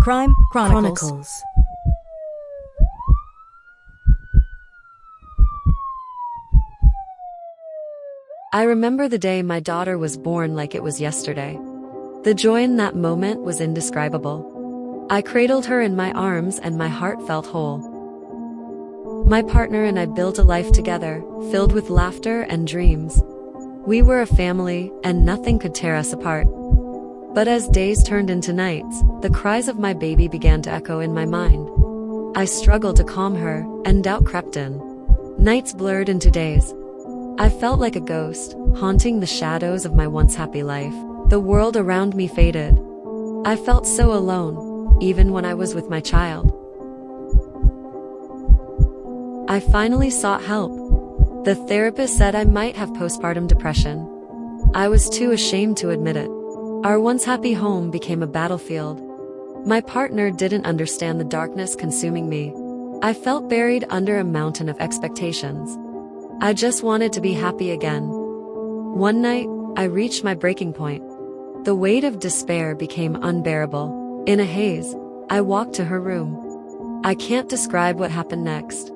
Crime Chronicles. I remember the day my daughter was born like it was yesterday. The joy in that moment was indescribable. I cradled her in my arms and my heart felt whole. My partner and I built a life together, filled with laughter and dreams. We were a family, and nothing could tear us apart. But as days turned into nights, the cries of my baby began to echo in my mind. I struggled to calm her, and doubt crept in. Nights blurred into days. I felt like a ghost, haunting the shadows of my once happy life. The world around me faded. I felt so alone, even when I was with my child. I finally sought help. The therapist said I might have postpartum depression. I was too ashamed to admit it. Our once happy home became a battlefield. My partner didn't understand the darkness consuming me. I felt buried under a mountain of expectations. I just wanted to be happy again. One night, I reached my breaking point. The weight of despair became unbearable. In a haze, I walked to her room. I can't describe what happened next.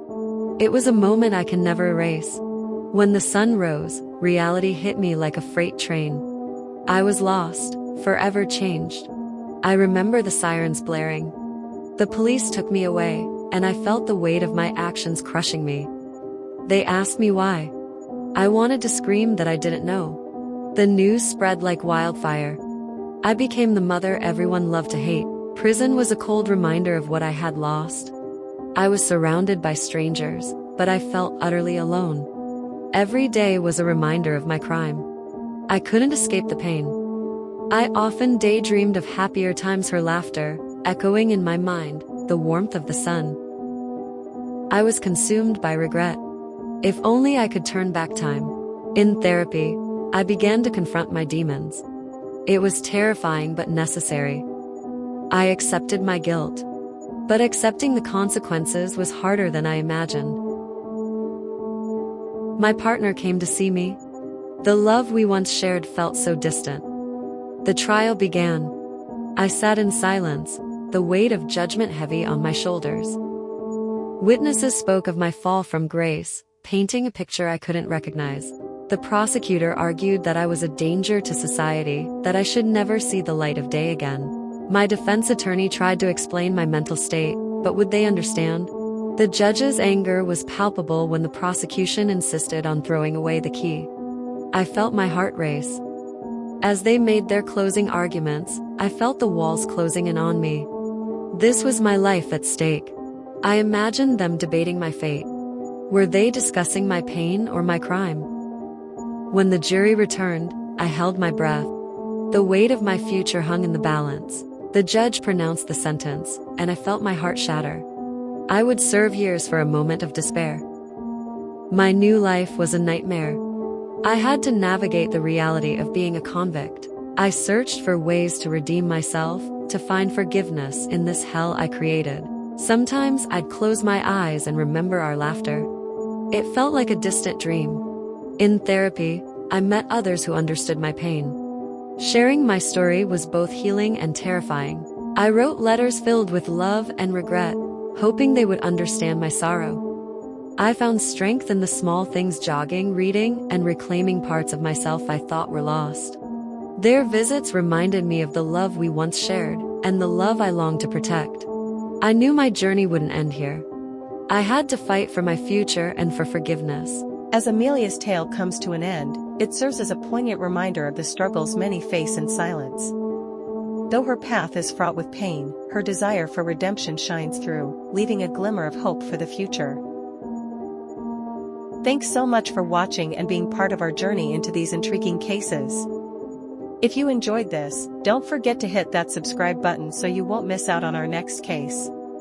It was a moment I can never erase. When the sun rose, reality hit me like a freight train. I was lost, forever changed. I remember the sirens blaring. The police took me away, and I felt the weight of my actions crushing me. They asked me why. I wanted to scream that I didn't know. The news spread like wildfire. I became the mother everyone loved to hate. Prison was a cold reminder of what I had lost. I was surrounded by strangers, but I felt utterly alone. Every day was a reminder of my crime. I couldn't escape the pain. I often daydreamed of happier times, her laughter, echoing in my mind, the warmth of the sun. I was consumed by regret. If only I could turn back time. In therapy, I began to confront my demons. It was terrifying but necessary. I accepted my guilt. But accepting the consequences was harder than I imagined. My partner came to see me. The love we once shared felt so distant. The trial began. I sat in silence, the weight of judgment heavy on my shoulders. Witnesses spoke of my fall from grace, painting a picture I couldn't recognize. The prosecutor argued that I was a danger to society, that I should never see the light of day again. My defense attorney tried to explain my mental state, but would they understand? The judge's anger was palpable when the prosecution insisted on throwing away the key. I felt my heart race. As they made their closing arguments, I felt the walls closing in on me. This was my life at stake. I imagined them debating my fate. Were they discussing my pain or my crime? When the jury returned, I held my breath. The weight of my future hung in the balance. The judge pronounced the sentence, and I felt my heart shatter. I would serve years for a moment of despair. My new life was a nightmare. I had to navigate the reality of being a convict. I searched for ways to redeem myself, to find forgiveness in this hell I created. Sometimes I'd close my eyes and remember our laughter. It felt like a distant dream. In therapy, I met others who understood my pain. Sharing my story was both healing and terrifying. I wrote letters filled with love and regret, hoping they would understand my sorrow. I found strength in the small things: jogging, reading, and reclaiming parts of myself I thought were lost. Their visits reminded me of the love we once shared, and the love I longed to protect. I knew my journey wouldn't end here. I had to fight for my future and for forgiveness. As Amelia's tale comes to an end, it serves as a poignant reminder of the struggles many face in silence. Though her path is fraught with pain, her desire for redemption shines through, leaving a glimmer of hope for the future. Thanks so much for watching and being part of our journey into these intriguing cases. If you enjoyed this, don't forget to hit that subscribe button so you won't miss out on our next case.